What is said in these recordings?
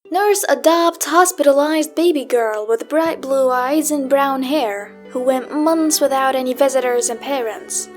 Nurse adopts hospitalized baby girl with bright blue eyes and brown hair, who went months without any visitors and parents.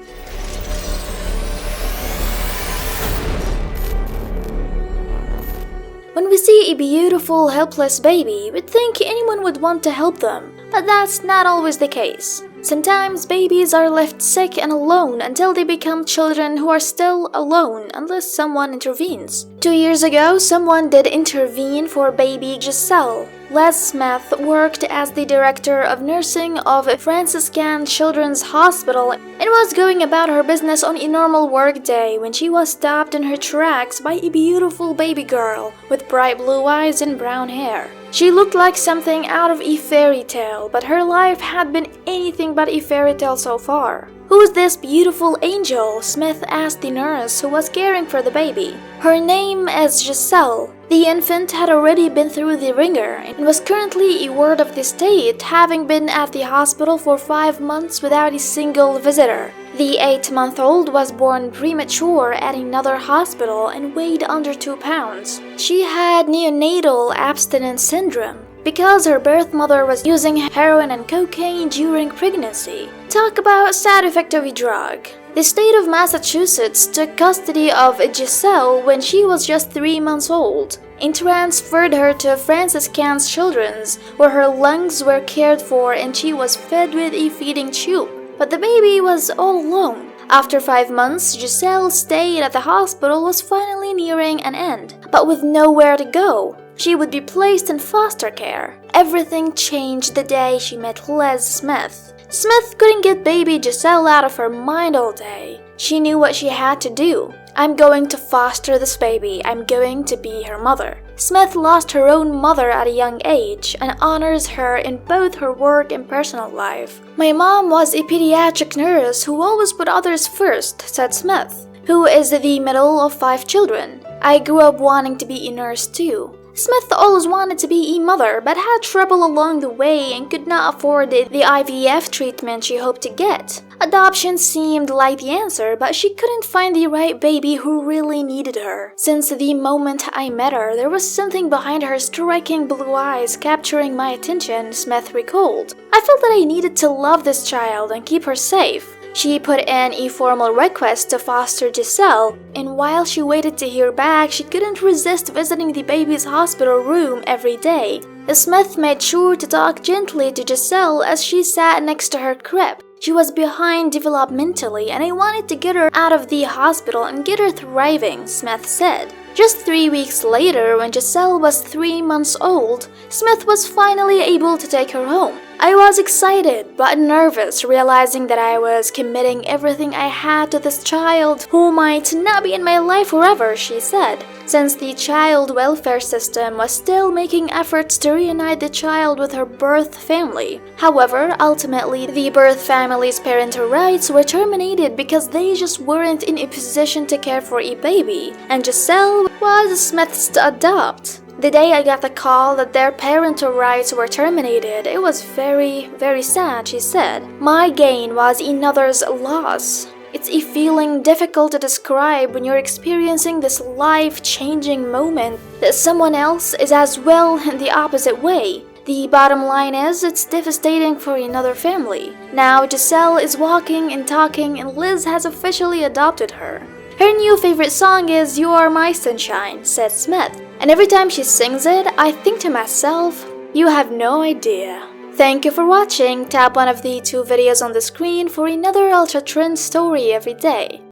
When we see a beautiful, helpless baby, we'd think anyone would want to help them, but that's not always the case. Sometimes babies are left sick and alone until they become children who are still alone unless someone intervenes. 2 years ago, someone did intervene for baby Gisele. Les Smith worked as the director of nursing of Franciscan Children's Hospital and was going about her business on a normal work day when she was stopped in her tracks by a beautiful baby girl with bright blue eyes and brown hair. She looked like something out of a fairy tale, but her life had been anything but a fairy tale so far. "Who's this beautiful angel?" Smith asked the nurse who was caring for the baby. "Her name is Gisele." The infant had already been through the ringer and was currently a ward of the state, having been at the hospital for 5 months without a single visitor. The 8-month-old was born premature at another hospital and weighed under 2 pounds. She had neonatal abstinence syndrome because her birth mother was using heroin and cocaine during pregnancy. Talk about side effect of a drug. The state of Massachusetts took custody of Gisele when she was just 3 months old and transferred her to Franciscan Children's, where her lungs were cared for and she was fed with a feeding tube. But the baby was all alone. After 5 months, Gisele's stay at the hospital was finally nearing an end, but with nowhere to go. She would be placed in foster care. Everything changed the day she met Les Smith. Smith couldn't get baby Gisele out of her mind all day. She knew what she had to do. "I'm going to foster this baby. I'm going to be her mother." Smith lost her own mother at a young age and honors her in both her work and personal life. "My mom was a pediatric nurse who always put others first," said Smith, who is the middle of 5 children. "I grew up wanting to be a nurse too." Smith always wanted to be a mother but had trouble along the way and could not afford the IVF treatment she hoped to get. Adoption seemed like the answer, but she couldn't find the right baby who really needed her. "Since the moment I met her, there was something behind her striking blue eyes capturing my attention," Smith recalled. "I felt that I needed to love this child and keep her safe." She put in a formal request to foster Gisele, and while she waited to hear back, she couldn't resist visiting the baby's hospital room every day. Smith made sure to talk gently to Gisele as she sat next to her crib. "She was behind developmentally, and I wanted to get her out of the hospital and get her thriving," Smith said. Just 3 weeks later, when Gisele was 3 months old, Smith was finally able to take her home. "I was excited but nervous, realizing that I was committing everything I had to this child who might not be in my life forever," she said. Since the child welfare system was still making efforts to reunite the child with her birth family. However, ultimately, the birth family's parental rights were terminated because they just weren't in a position to care for a baby, and Gisele was Smith's to adopt. "The day I got the call that their parental rights were terminated, it was very, very sad," she said. "My gain was another's loss. It's a feeling difficult to describe when you're experiencing this life-changing moment that someone else is as well in the opposite way. The bottom line is, it's devastating for another family. Now Gisele is walking and talking and Liz has officially adopted her. Her new favorite song is 'You Are My Sunshine,'" said Smith. "And every time she sings it, I think to myself, you have no idea." Thank you for watching. Tap one of the 2 videos on the screen for another ultra trend story every day.